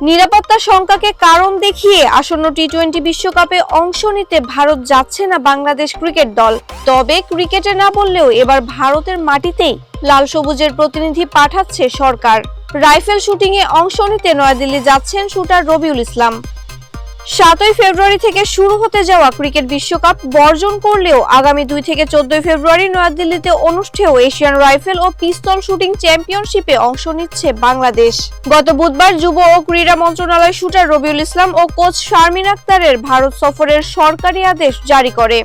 নিরাপত্তা শঙ্কাকে কারণ দেখিয়ে আসন্ন টি-20 বিশ্বকাপে অংশ নিতে ভারত যাচ্ছে না বাংলাদেশ ক্রিকেট দল। তবে ক্রিকেটে না বললেও এবার ভারতের মাটিতেই লাল সবুজের প্রতিনিধি পাঠাচ্ছে সরকার। রাইফেল শুটিংয়ে অংশ নিতে নয়াদিল্লি যাচ্ছেন শুটার রবিউল ইসলাম। 7 ফেব্রুয়ারি থেকে শুরু হতে যাওয়া ক্রিকেট বিশ্বকাপ বর্জন করলেও আগামী 2 থেকে 14 ফেব্রুয়ারি নয়াদিল্লিতে অনুষ্ঠেয় এশিয়ান রাইফেল ও পিস্তল শুটিং চ্যাম্পিয়নশিপে অংশ নিচ্ছে বাংলাদেশ। গত বুধবার যুব ও ক্রীড়া মন্ত্রণালয় শুটার রবিউল ইসলাম ও কোচ শারমিন আক্তারের ভারত সফরের সরকারি আদেশ জারি করে।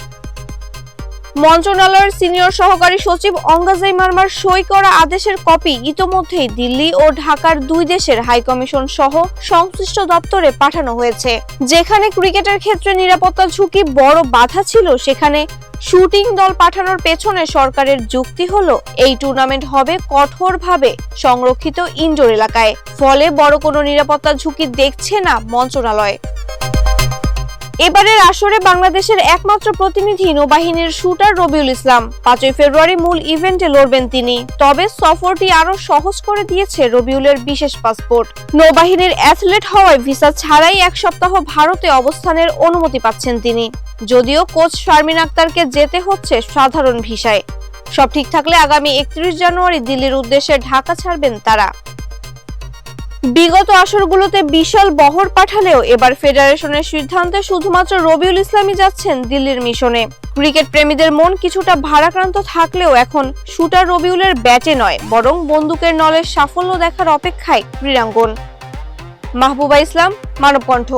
মন্ত্রণালয়ের সিনিয়র সহকারী সচিব অঙ্গাজাই মারমার সই করা আদেশের কপি ইতোমধ্যেই দিল্লি ও ঢাকার 2 দেশের হাইকমিশন সহ সংশ্লিষ্ট দপ্তরে পাঠানো হয়েছে। যেখানে ক্রিকেটের ক্ষেত্রে নিরাপত্তা ঝুঁকি বড় বাধা ছিল, সেখানে শুটিং দল পাঠানোর পেছনে সরকারের যুক্তি হলো এই টুর্নামেন্ট হবে কঠোরভাবে সংরক্ষিত ইনডোর এলাকায়, ফলে বড় কোনো নিরাপত্তা ঝুঁকি দেখছে না মন্ত্রণালয়। এবারের আসরে বাংলাদেশের একমাত্র প্রতিনিধি নৌবাহিনীর শুটার রবিউল ইসলাম। 5 ফেব্রুয়ারি মূল ইভেন্টে লড়বেন তিনি। তবে সফরটি আরো সহজ করে দিয়েছে রবিউলের বিশেষ পাসপোর্ট। নৌবাহিনীর অ্যাথলেট হওয়ায় ভিসা ছাড়াই 1 সপ্তাহ ভারতে অবস্থানের অনুমতি পাচ্ছেন তিনি। যদিও কোচ শারমিন আক্তারকে যেতে হচ্ছে সাধারণ ভিসায়। সব ঠিক থাকলে আগামী 31 জানুয়ারি দিল্লির উদ্দেশ্যে ঢাকা ছাড়বেন তারা। বিগত আসরগুলোতে বিশাল বহর পাঠালেও এবার ফেডারেশনের সিদ্ধান্তে শুধুমাত্র রবিউল ইসলামই যাচ্ছেন দিল্লির মিশনে। ক্রিকেট প্রেমীদের মন কিছুটা ভারাক্রান্ত থাকলেও এখন শুটার রবিউলের ব্যাটে নয়, বরং বন্দুকের নলের সাফল্য দেখার অপেক্ষায় ক্রীড়াঙ্গন। মাহবুবা ইসলাম, মানবকণ্ঠ।